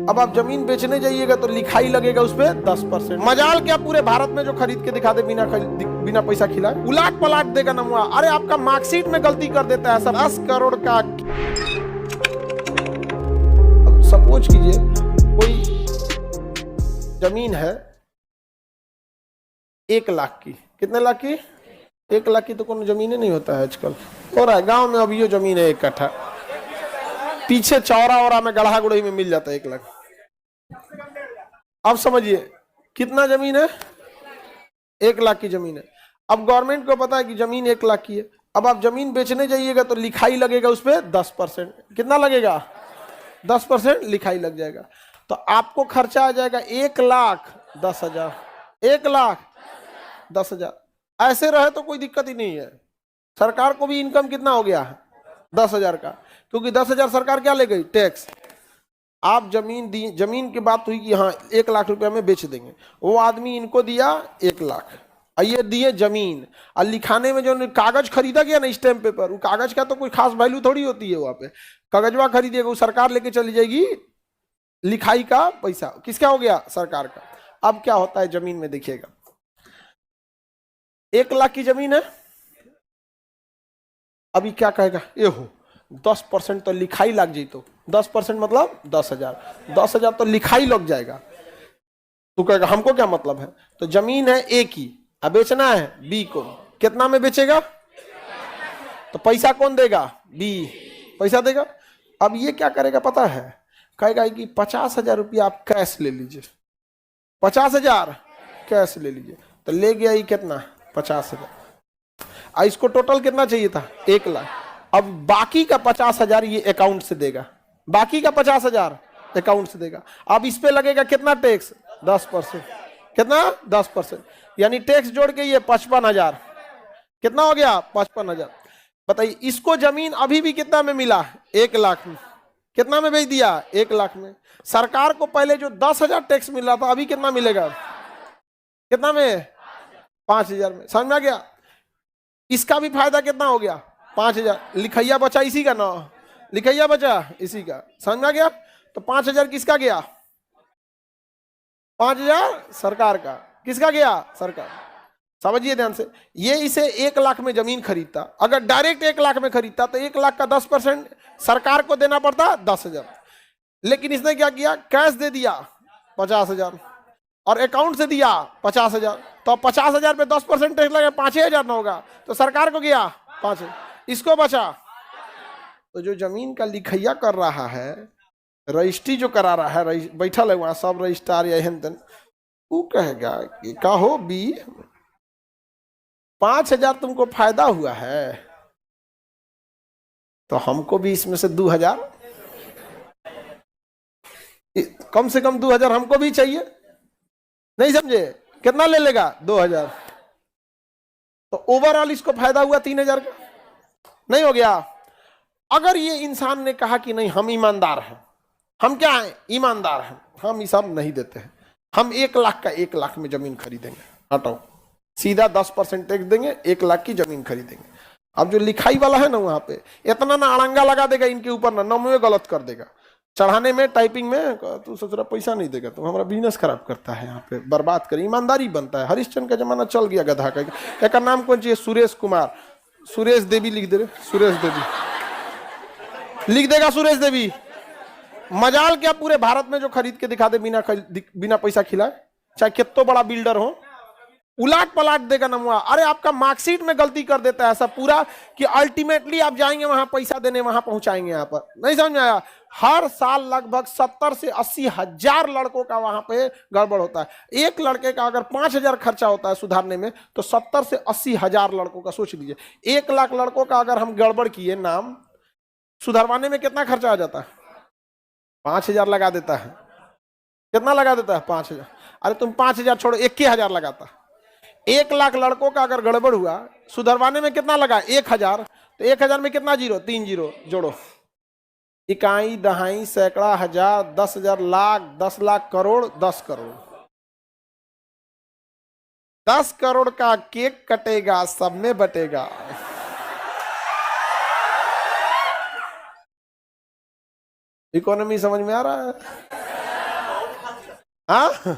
अब आप जमीन बेचने जाइएगा तो लिखाई लगेगा उस पर 10%। मजाल क्या पूरे भारत में जो खरीद के दिखा दे बिना पैसा खिलाए, उलाट पलाट देगा नमुआ। अरे आपका मार्कशीट में गलती कर देता है सब। 10 करोड़ का सपोज कीजिए कोई जमीन है 1 लाख की। कितने लाख की? 1 लाख की तो कोई जमीन ही नहीं होता है आजकल। हो रहा है गांव में अभी ये जमीन है 1 कट्ठा, पीछे चौरा में गढ़ा गुड़ई में मिल जाता है 1 लाख। अब समझिए कितना जमीन है? 1 लाख की जमीन है। अब गवर्नमेंट को पता है कि जमीन 1 लाख की है। अब आप जमीन बेचने जाइएगा तो लिखाई लगेगा उस पर 10%। कितना लगेगा? 10% लिखाई लग जाएगा। तो आपको खर्चा आ जाएगा 1,10,000। 1,10,000 ऐसे रहे तो कोई दिक्कत ही नहीं है। सरकार को भी इनकम कितना हो गया? 10,000 का, क्योंकि 10,000 सरकार क्या ले गई? टैक्स। आप जमीन दी, जमीन की बात हुई कि हाँ 1 लाख रुपया में बेच देंगे, वो आदमी इनको दिया 1 लाख, ये दिए जमीन। और लिखाने में जो कागज खरीदा गया ना स्टैम्प पेपर, वो कागज का तो कोई खास वैल्यू थोड़ी होती है। वहां पे कागजवा खरीदेगा वो सरकार लेके चली जाएगी, लिखाई का पैसा किसका हो गया? सरकार का। अब क्या होता है जमीन में देखिएगा, 1 लाख की जमीन है। अभी क्या कहेगा? ये हो 10% तो लिखाई लग जाए। तो 10% मतलब 10,000। 10,000 तो लिखाई लग जाएगा। तो कहेगा हमको क्या मतलब है? तो जमीन है A की, अब बेचना है B को। कितना में बेचेगा? तो पैसा कौन देगा? B पैसा देगा। अब ये क्या करेगा पता है? कहेगा कि 50,000 रुपया आप कैश ले लीजिए। 50,000 कैश ले लीजिए। तो ले गया ये कितना? 50,000। इसको टोटल कितना चाहिए था? 1 लाख। अब बाकी का 50,000 ये अकाउंट से देगा। बाकी का 50,000 अकाउंट से देगा। अब इस पे लगेगा कितना टैक्स? 10%। कितना? 10%। यानी टैक्स जोड़ के ये 55,000। कितना हो गया? 55,000। बताइए इसको जमीन अभी भी कितना में मिला? 1 लाख में। कितना में बेच दिया? 1 लाख में। सरकार को पहले जो 10,000 टैक्स मिल रहा था, अभी कितना मिलेगा? कितना में? 5,000 में। समझ में आ गया? इसका भी फायदा कितना हो गया? 5,000। लिखैया बचा इसी का ना, लिखैया बचा इसी का। समझ में आ गया? तो 5,000 किसका गया? 5,000 सरकार का। किसका गया? सरकार। समझिए ध्यान से, ये इसे 1 लाख में जमीन खरीदता। अगर डायरेक्ट 1 लाख में खरीदता तो 1 लाख का 10% सरकार को देना पड़ता 10,000। लेकिन इसने क्या किया? कैश दे दिया 50,000 और अकाउंट से दिया 50,000। तो 50,000 पे 10% टैक्स लगे, 5,000 ना होगा। तो सरकार को गया 5,000, इसको बचा। तो जो जमीन का लिखैया कर रहा है, रजिस्ट्री जो करा रहा है, बैठल है वहां सब रजिस्ट्रार या हेन, वो कहेगा कि कहो बी 5,000 तुमको फायदा हुआ है तो हमको भी इसमें से 2,000, कम से कम 2,000 हमको भी चाहिए। नहीं समझे? कितना ले लेगा? 2,000। तो ओवरऑल इसको फायदा हुआ 3,000 का। नहीं हो गया? अगर ये इंसान ने कहा कि नहीं हम ईमानदार हैं, हम क्या हैं? ईमानदार हैं, हम ये सब नहीं देते हैं, हम 1 लाख का 1 लाख में जमीन खरीदेंगे, हटाओ सीधा 10% टैक्स देंगे, 1 लाख की जमीन खरीदेंगे। अब जो लिखाई वाला है ना वहां पे इतना ना अड़ंगा लगा देगा इनके ऊपर, ना नंबर गलत कर देगा, चढ़ाने में टाइपिंग में। तू सोच रहा पैसा नहीं देगा तो हमारा बिजनेस खराब करता है, यहाँ पे बर्बाद कर। ईमानदारी बनता है। हरिश्चंद्र का जमाना चल गया गधा का। एक नाम कौन चाहिए? सुरेश कुमार। सुरेश देवी लिख दे रहे, सुरेश देवी लिख देगा, सुरेश देवी। मजाल क्या पूरे भारत में जो खरीद के दिखा दे बिना पैसा खिलाए, चाहे कितना बड़ा बिल्डर हो, उलाट पलाट देगा नमुआ। अरे आपका मार्कशीट में गलती कर देता है ऐसा पूरा कि अल्टीमेटली आप जाएंगे वहां पैसा देने, वहां पहुंचाएंगे। यहाँ पर नहीं समझ में आया? हर साल लगभग 70 से 80 हजार लड़कों का वहां पे गड़बड़ होता है। एक लड़के का अगर 5,000 खर्चा होता है सुधारने में, तो 70 से 80 हजार लड़कों का सोच लीजिए। 1 लाख लड़कों का अगर हम गड़बड़ किए नाम सुधरवाने में, कितना खर्चा आ जाता है? 5,000 लगा देता है। कितना लगा देता है? 5,000। अरे तुम 5,000 छोड़ो, 21,000 लगाता। 1 लाख लड़कों का अगर गड़बड़ हुआ सुधरवाने में कितना लगा? 1,000। तो 1,000 में कितना जीरो? 3 जीरो जोड़ो। इकाई, दहाई, सैकड़ा, हजार, 10,000, लाख, 10 लाख, करोड़, 10 करोड़। 10 करोड़ का केक कटेगा, सब में बटेगा। इकोनॉमी समझ में आ रहा है? हाँ